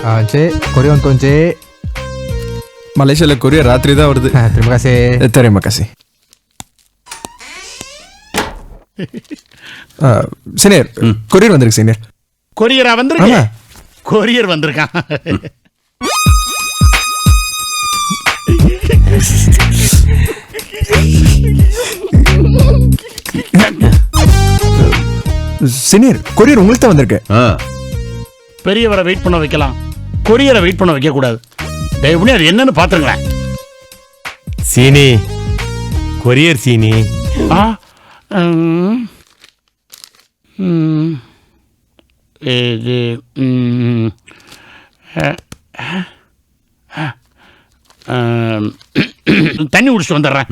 Cik, korea untuk Cik. மலேசியால courier ராத்திரி தான் வருது. Terima kasih. தெரியுமா காசி. சீனியர் கொரியர் வந்திருக்கு சீனியர். கொரியரா வந்திருக்கு? கொரியர் வந்திருக்கான். சீனியர் கொரியர் உங்களுக்கு தான் வந்திருக்கு. பெரியவரை வெயிட் பண்ண வைக்கலாம், கொரியரை வெயிட் பண்ண வைக்க கூடாது. தயவுனே அது என்னன்னு பாத்துங்களேன். சீனி கொரியர் சீனி. இது தண்ணி குடிச்சிட்டு வந்துடுறேன்.